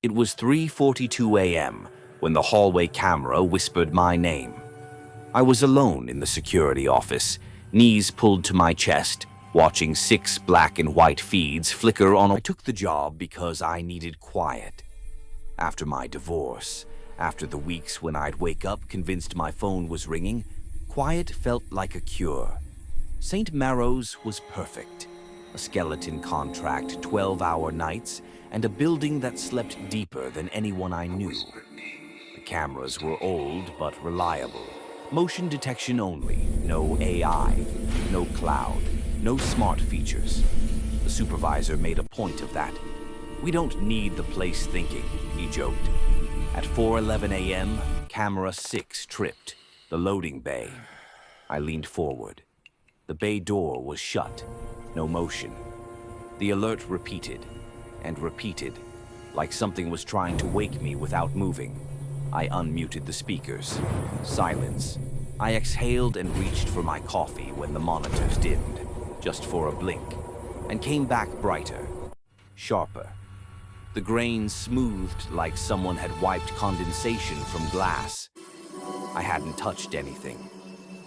It was 3:42 a.m. when the hallway camera whispered my name. I was alone in the security office, knees pulled to my chest, watching 6 black and white feeds flicker on. I took the job because I needed quiet. After my divorce, after the weeks when I'd wake up convinced my phone was ringing, quiet felt like a cure. St. Marrow's was perfect. A skeleton contract, 12-hour nights, and a building that slept deeper than anyone I knew. The cameras were old but reliable. Motion detection only, no AI, no cloud, no smart features. The supervisor made a point of that. "We don't need the place thinking," he joked. At 4:11 a.m., camera 6 tripped, the loading bay. I leaned forward. The bay door was shut, no motion. The alert repeated and repeated, like something was trying to wake me without moving. I unmuted the speakers. Silence. I exhaled and reached for my coffee when the monitors dimmed, just for a blink, and came back brighter, sharper. The grain smoothed like someone had wiped condensation from glass. I hadn't touched anything.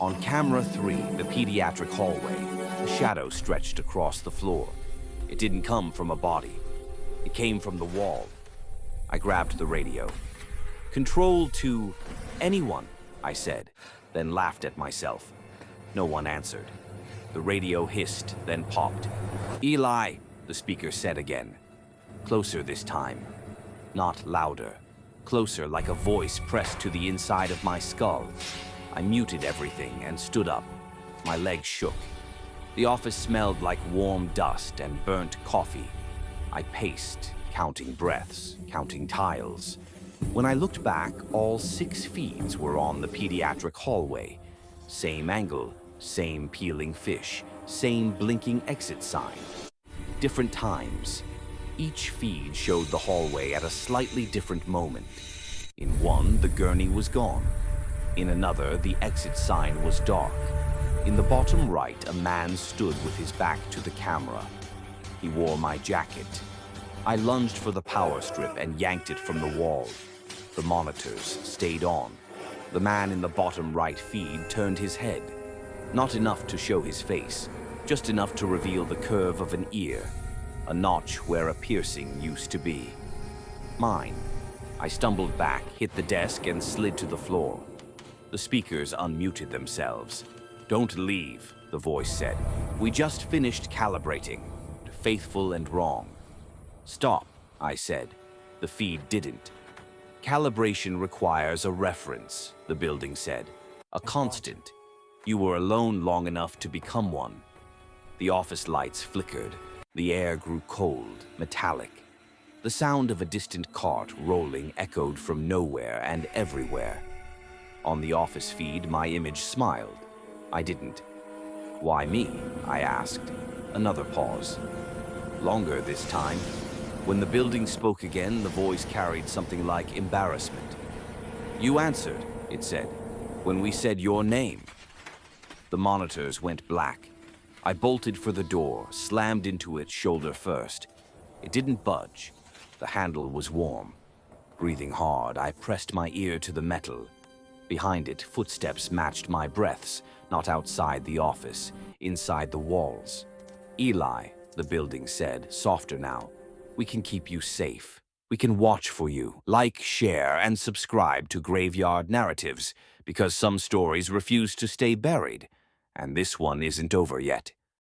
On camera 3, the pediatric hallway, a shadow stretched across the floor. It didn't come from a body. It came from the wall. I grabbed the radio. "Control to anyone," I said, then laughed at myself. No one answered. The radio hissed, then popped. "Eli," the speaker said again. Closer this time. Not louder. Closer, like a voice pressed to the inside of my skull. I muted everything and stood up. My legs shook. The office smelled like warm dust and burnt coffee. I paced, counting breaths, counting tiles. When I looked back, all 6 feeds were on the pediatric hallway. Same angle, same peeling fish, same blinking exit sign. Different times. Each feed showed the hallway at a slightly different moment. In one, the gurney was gone. In another, the exit sign was dark. In the bottom right, a man stood with his back to the camera. He wore my jacket. I lunged for the power strip and yanked it from the wall. The monitors stayed on. The man in the bottom right feed turned his head. Not enough to show his face, just enough to reveal the curve of an ear, a notch where a piercing used to be. Mine. I stumbled back, hit the desk, and slid to the floor. The speakers unmuted themselves. "Don't leave," the voice said. "We just finished calibrating. Faithful and wrong." "Stop," I said. The feed didn't. "Calibration requires a reference," the building said. "A constant. You were alone long enough to become one." The office lights flickered. The air grew cold, metallic. The sound of a distant cart rolling echoed from nowhere and everywhere. On the office feed, my image smiled. I didn't. "Why me?" I asked. Another pause. Longer this time. When the building spoke again, the voice carried something like embarrassment. "You answered," it said, "when we said your name." The monitors went black. I bolted for the door, slammed into it shoulder first. It didn't budge. The handle was warm. Breathing hard, I pressed my ear to the metal. Behind it, footsteps matched my breaths, not outside the office, inside the walls. "Eli," the building said, softer now, "we can keep you safe. We can watch for you. Like, share, and subscribe to Graveyard Narratives, because some stories refuse to stay buried, and this one isn't over yet."